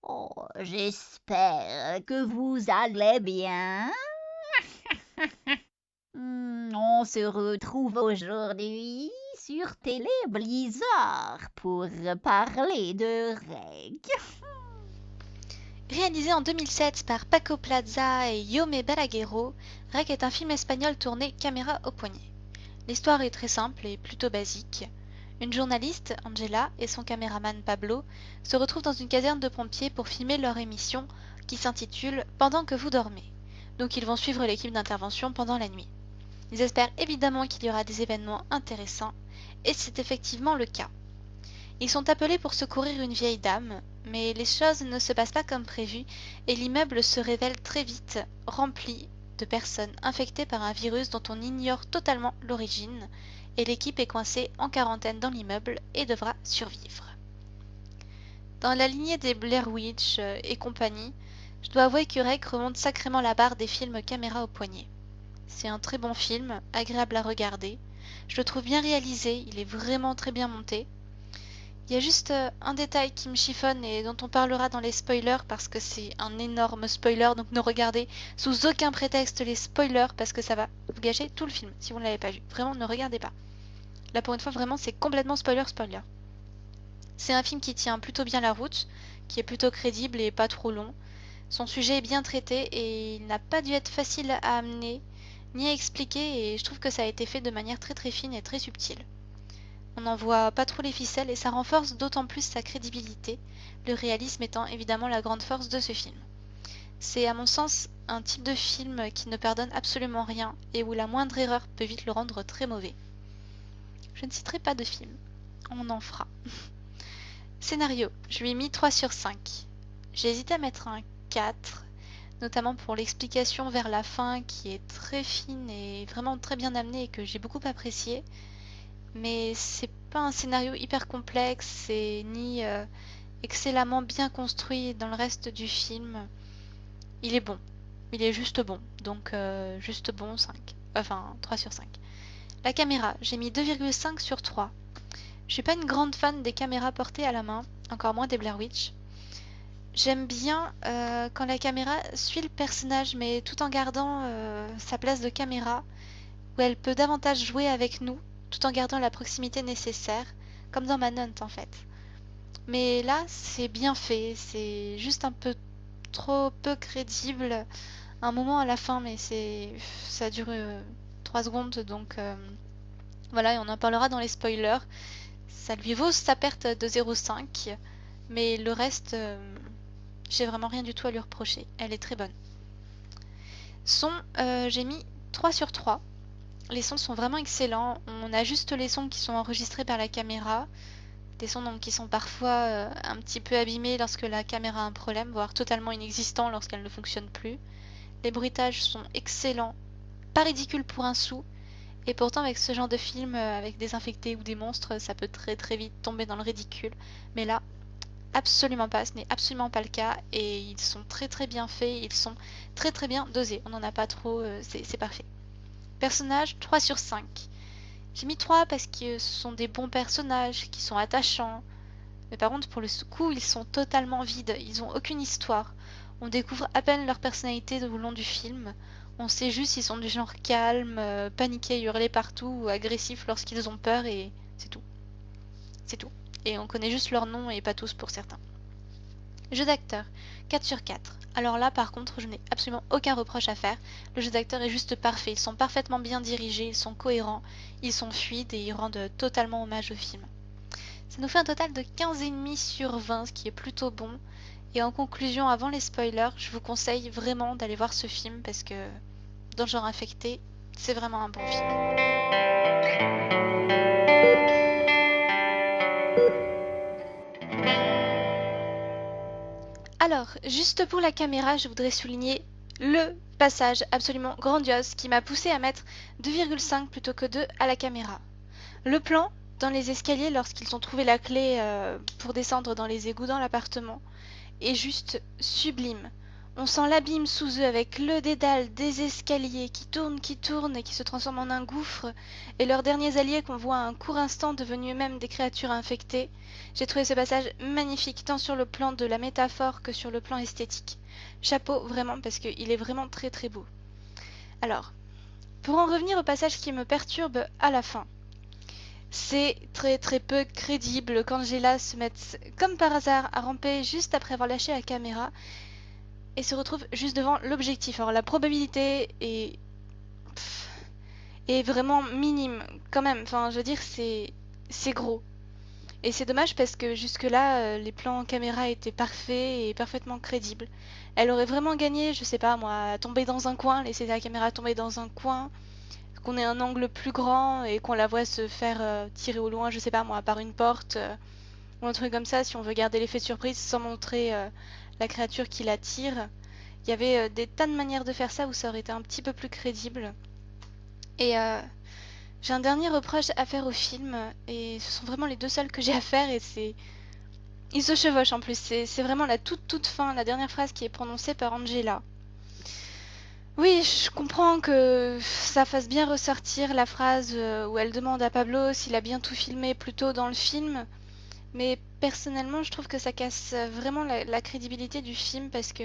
Oh, j'espère que vous allez bien. On se retrouve aujourd'hui sur Télé Blizzard pour parler de REC. Réalisé en 2007 par Paco Plaza et Yome Balaguerro, REC est un film espagnol tourné caméra au poignet. L'histoire est très simple et plutôt basique. Une journaliste, Angela, et son caméraman Pablo se retrouvent dans une caserne de pompiers pour filmer leur émission qui s'intitule Pendant que vous dormez. Donc ils vont suivre l'équipe d'intervention pendant la nuit. Ils espèrent évidemment qu'il y aura des événements intéressants, et c'est effectivement le cas. Ils sont appelés pour secourir une vieille dame, mais les choses ne se passent pas comme prévu et l'immeuble se révèle très vite rempli de personnes infectées par un virus dont on ignore totalement l'origine, et l'équipe est coincée en quarantaine dans l'immeuble et devra survivre. Dans la lignée des Blair Witch et compagnie, je dois avouer que REC remonte sacrément la barre des films caméra au poignet. C'est un très bon film, agréable à regarder. Je le trouve bien réalisé, il est vraiment très bien monté. Il y a juste un détail qui me chiffonne et dont on parlera dans les spoilers parce que c'est un énorme spoiler, donc ne regardez sous aucun prétexte les spoilers parce que ça va vous gâcher tout le film si vous ne l'avez pas vu. Vraiment, ne regardez pas. Là pour une fois, vraiment, c'est complètement spoiler. C'est un film qui tient plutôt bien la route, qui est plutôt crédible et pas trop long. Son sujet est bien traité et il n'a pas dû être facile à amener ni à expliquer et je trouve que ça a été fait de manière très très fine et très subtile. On n'en voit pas trop les ficelles et ça renforce d'autant plus sa crédibilité, le réalisme étant évidemment la grande force de ce film. C'est à mon sens un type de film qui ne pardonne absolument rien et où la moindre erreur peut vite le rendre très mauvais. Je ne citerai pas de film, on en fera. Scénario, je lui ai mis 3 sur 5. J'ai hésité à mettre un 4, notamment pour l'explication vers la fin qui est très fine et vraiment très bien amenée et que j'ai beaucoup appréciée. Mais c'est pas un scénario hyper complexe et ni excellemment bien construit dans le reste du film. Il est bon, il est juste bon, donc juste bon 5, enfin 3 sur 5. La caméra, j'ai mis 2,5 sur 3. Je suis pas une grande fan des caméras portées à la main, encore moins des Blair Witch. J'aime bien quand la caméra suit le personnage mais tout en gardant sa place de caméra, où elle peut davantage jouer avec nous tout en gardant la proximité nécessaire, comme dans Manhunt en fait. Mais là, c'est bien fait, c'est juste un peu trop peu crédible. Un moment à la fin, mais ça dure 3 secondes, donc voilà, et on en parlera dans les spoilers. Ça lui vaut sa perte de 0,5, mais le reste, j'ai vraiment rien du tout à lui reprocher. Elle est très bonne. Son, j'ai mis 3 sur 3. Les sons sont vraiment excellents. On a juste les sons qui sont enregistrés par la caméra. Des sons donc qui sont parfois un petit peu abîmés lorsque la caméra a un problème, voire totalement inexistants lorsqu'elle ne fonctionne plus. Les bruitages sont excellents, pas ridicules pour un sou, et pourtant avec ce genre de film, avec des infectés ou des monstres, ça peut très très vite tomber dans le ridicule. Mais là, absolument pas, ce n'est absolument pas le cas, et ils sont très très bien faits, ils sont très très bien dosés. On n'en a pas trop, c'est parfait. Personnage 3 sur 5. J'ai mis 3 parce que ce sont des bons personnages qui sont attachants. Mais par contre, pour le coup, ils sont totalement vides. Ils n'ont aucune histoire. On découvre à peine leur personnalité au long du film. On sait juste s'ils sont du genre calme, paniqués, hurler partout ou agressifs lorsqu'ils ont peur et c'est tout. C'est tout. Et on connaît juste leur nom et pas tous pour certains. Jeu d'acteur, 4 sur 4. Alors là, par contre, je n'ai absolument aucun reproche à faire. Le jeu d'acteur est juste parfait. Ils sont parfaitement bien dirigés, ils sont cohérents, ils sont fluides et ils rendent totalement hommage au film. Ça nous fait un total de 15,5 sur 20, ce qui est plutôt bon. Et en conclusion, avant les spoilers, je vous conseille vraiment d'aller voir ce film parce que dans le genre infecté, c'est vraiment un bon film. Alors, juste pour la caméra, je voudrais souligner le passage absolument grandiose qui m'a poussé à mettre 2,5 plutôt que 2 à la caméra. Le plan dans les escaliers lorsqu'ils ont trouvé la clé pour descendre dans les égouts dans l'appartement est juste sublime. On sent l'abîme sous eux avec le dédale des escaliers qui tournent et qui se transforment en un gouffre, et leurs derniers alliés qu'on voit à un court instant devenus eux-mêmes des créatures infectées. J'ai trouvé ce passage magnifique tant sur le plan de la métaphore que sur le plan esthétique. Chapeau vraiment parce qu'il est vraiment très très beau. Alors, pour en revenir au passage qui me perturbe à la fin. C'est très très peu crédible qu'Angela se mette comme par hasard à ramper juste après avoir lâché la caméra et se retrouve juste devant l'objectif. Alors la probabilité est vraiment minime quand même. Enfin, je veux dire, c'est gros. Et c'est dommage parce que jusque-là, les plans caméra étaient parfaits et parfaitement crédibles. Elle aurait vraiment gagné, je sais pas moi, à tomber dans un coin, laisser la caméra tomber dans un coin, qu'on ait un angle plus grand et qu'on la voit se faire tirer au loin, je sais pas moi, par une porte ou un truc comme ça, si on veut garder l'effet de surprise sans montrer la créature qui la tire. Il y avait des tas de manières de faire ça où ça aurait été un petit peu plus crédible. Et j'ai un dernier reproche à faire au film, et ce sont vraiment les deux seuls que j'ai à faire, et c'est... Ils se chevauchent en plus, c'est vraiment la toute fin, la dernière phrase qui est prononcée par Angela. Oui, je comprends que ça fasse bien ressortir la phrase où elle demande à Pablo s'il a bien tout filmé plus tôt dans le film, mais personnellement je trouve que ça casse vraiment la crédibilité du film parce que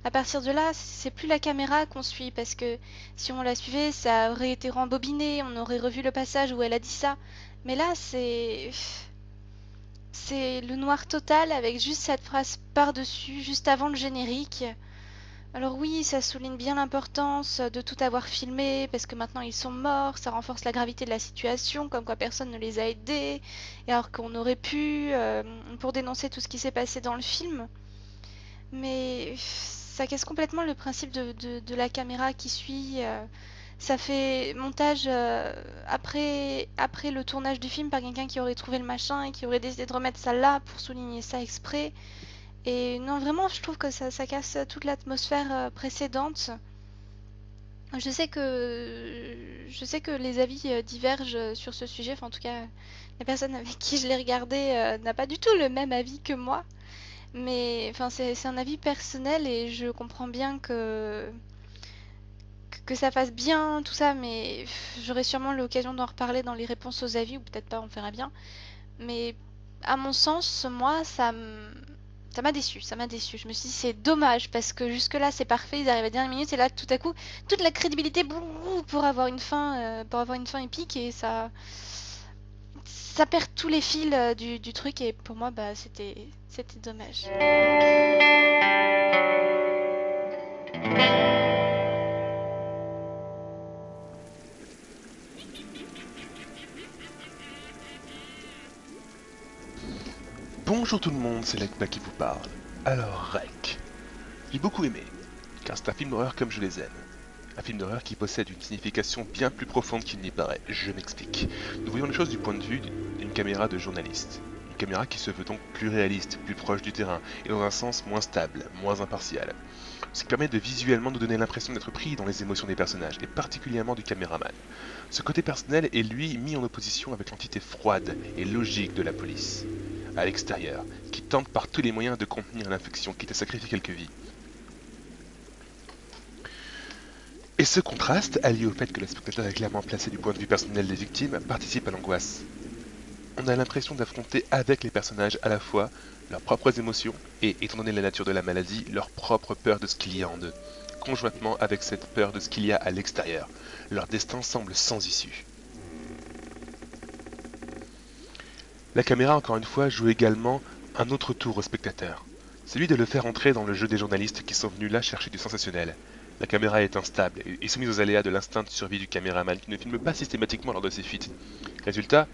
à partir de là c'est plus la caméra qu'on suit, parce que si on la suivait ça aurait été rembobiné, on aurait revu le passage où elle a dit ça, mais là c'est le noir total avec juste cette phrase par-dessus juste avant le générique. Alors oui, ça souligne bien l'importance de tout avoir filmé, parce que maintenant ils sont morts, ça renforce la gravité de la situation, comme quoi personne ne les a aidés, et alors qu'on aurait pu, pour dénoncer tout ce qui s'est passé dans le film. Mais ça casse complètement le principe de la caméra qui suit. Ça fait montage après le tournage du film par quelqu'un qui aurait trouvé le machin et qui aurait décidé de remettre ça là pour souligner ça exprès. Et non, vraiment, je trouve que ça casse toute l'atmosphère précédente. Je sais que les avis divergent sur ce sujet. Enfin, en tout cas, la personne avec qui je l'ai regardé n'a pas du tout le même avis que moi. Mais enfin, c'est un avis personnel et je comprends bien que ça fasse bien tout ça. Mais j'aurai sûrement l'occasion d'en reparler dans les réponses aux avis, ou peut-être pas, on verra bien. Mais à mon sens, moi, ça m'a déçu, ça m'a déçu. Je me suis dit c'est dommage parce que jusque-là c'est parfait, ils arrivent à la dernière minute et là tout à coup toute la crédibilité pour avoir une fin épique, et ça perd tous les fils du truc, et pour moi bah c'était dommage. Bonjour tout le monde, c'est Lekba qui vous parle. Alors Rec, j'ai beaucoup aimé, car c'est un film d'horreur comme je les aime. Un film d'horreur qui possède une signification bien plus profonde qu'il n'y paraît, je m'explique. Nous voyons les choses du point de vue d'une caméra de journaliste. Une caméra qui se veut donc plus réaliste, plus proche du terrain, et dans un sens moins stable, moins impartial. Ce qui permet de visuellement nous donner l'impression d'être pris dans les émotions des personnages, et particulièrement du caméraman. Ce côté personnel est lui mis en opposition avec l'entité froide et logique de la police, à l'extérieur, qui tente par tous les moyens de contenir l'infection, quitte à sacrifier quelques vies. Et ce contraste, allié au fait que le spectateur est clairement placé du point de vue personnel des victimes, participe à l'angoisse. On a l'impression d'affronter avec les personnages à la fois leurs propres émotions et, étant donné la nature de la maladie, leur propre peur de ce qu'il y a en eux, conjointement avec cette peur de ce qu'il y a à l'extérieur. Leur destin semble sans issue. La caméra, encore une fois, joue également un autre tour au spectateur, celui de le faire entrer dans le jeu des journalistes qui sont venus là chercher du sensationnel. La caméra est instable et soumise aux aléas de l'instinct de survie du caméraman qui ne filme pas systématiquement lors de ses fuites. Résultat,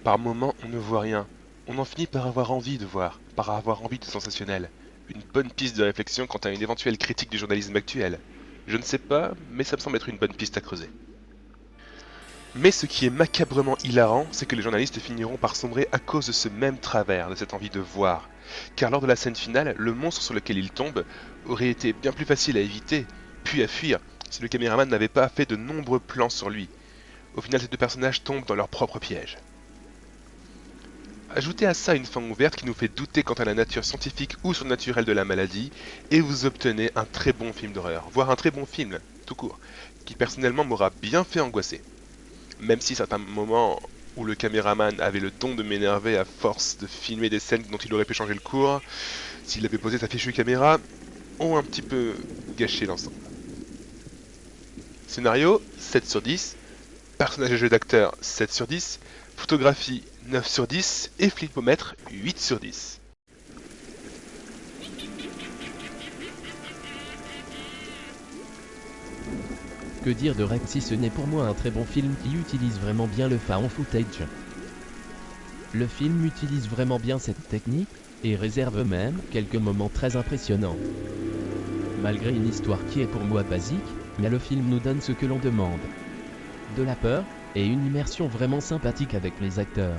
par moments on ne voit rien. On en finit par avoir envie de voir, par avoir envie de sensationnel. Une bonne piste de réflexion quant à une éventuelle critique du journalisme actuel. Je ne sais pas, mais ça me semble être une bonne piste à creuser. Mais ce qui est macabrement hilarant, c'est que les journalistes finiront par sombrer à cause de ce même travers, de cette envie de voir. Car lors de la scène finale, le monstre sur lequel ils tombent aurait été bien plus facile à éviter, puis à fuir, si le caméraman n'avait pas fait de nombreux plans sur lui. Au final, ces deux personnages tombent dans leur propre piège. Ajoutez à ça une fin ouverte qui nous fait douter quant à la nature scientifique ou surnaturelle de la maladie, et vous obtenez un très bon film d'horreur, voire un très bon film, tout court, qui personnellement m'aura bien fait angoisser. Même si certains moments où le caméraman avait le don de m'énerver à force de filmer des scènes dont il aurait pu changer le cours, s'il avait posé sa fichue caméra, ont un petit peu gâché l'ensemble. Scénario, 7 sur 10, personnage et jeu d'acteur, 7 sur 10, photographie, 9 sur 10, et flipomètre, 8 sur 10. Que dire de Rec si ce n'est pour moi un très bon film qui utilise vraiment bien le found footage. Le film utilise vraiment bien cette technique, et réserve même quelques moments très impressionnants. Malgré une histoire qui est pour moi basique, mais le film nous donne ce que l'on demande. De la peur, et une immersion vraiment sympathique avec les acteurs.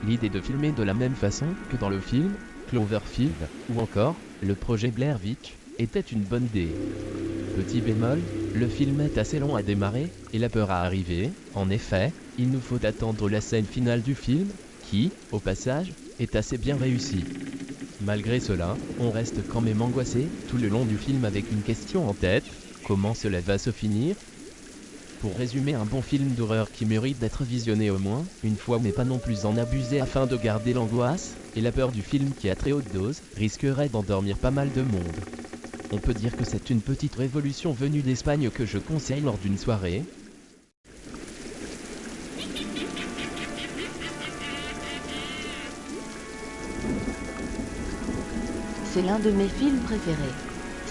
L'idée de filmer de la même façon que dans le film Cloverfield, ou encore le projet Blair Witch, était une bonne idée. Petit bémol, le film est assez long à démarrer, et la peur à arriver. En effet, il nous faut attendre la scène finale du film, qui, au passage, est assez bien réussie. Malgré cela, on reste quand même angoissé tout le long du film avec une question en tête, comment cela va se finir ? Pour résumer, un bon film d'horreur qui mérite d'être visionné au moins une fois mais pas non plus en abuser afin de garder l'angoisse et la peur du film qui à très haute dose risquerait d'endormir pas mal de monde. On peut dire que c'est une petite révolution venue d'Espagne que je conseille lors d'une soirée. C'est l'un de mes films préférés.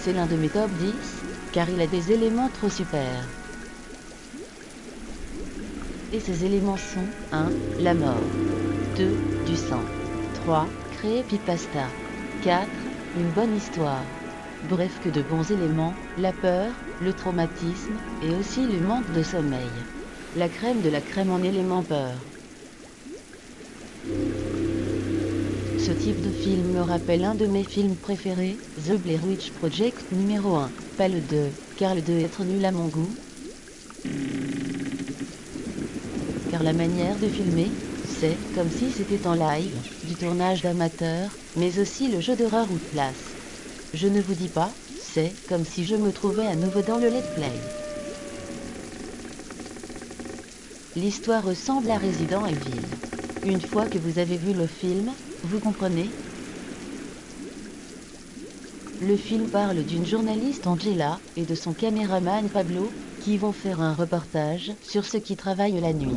C'est l'un de mes top 10, car il a des éléments trop super. Et ces éléments sont 1. La mort. 2. Du sang. 3. Creepypasta. 4. Une bonne histoire. Bref, que de bons éléments, la peur, le traumatisme, et aussi le manque de sommeil. La crème de la crème en éléments peur. Ce type de film me rappelle un de mes films préférés, The Blair Witch Project numéro 1. Pas le 2, car le 2 est trop nul à mon goût. Car la manière de filmer, c'est comme si c'était en live, du tournage d'amateur, mais aussi le jeu d'horreur ou de place. Je ne vous dis pas, c'est comme si je me trouvais à nouveau dans le let's play. L'histoire ressemble à Resident Evil. Une fois que vous avez vu le film, vous comprenez ? Le film parle d'une journaliste Angela et de son caméraman Pablo qui vont faire un reportage sur ceux qui travaillent la nuit.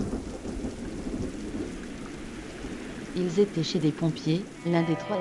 Ils étaient chez des pompiers, l'un des trois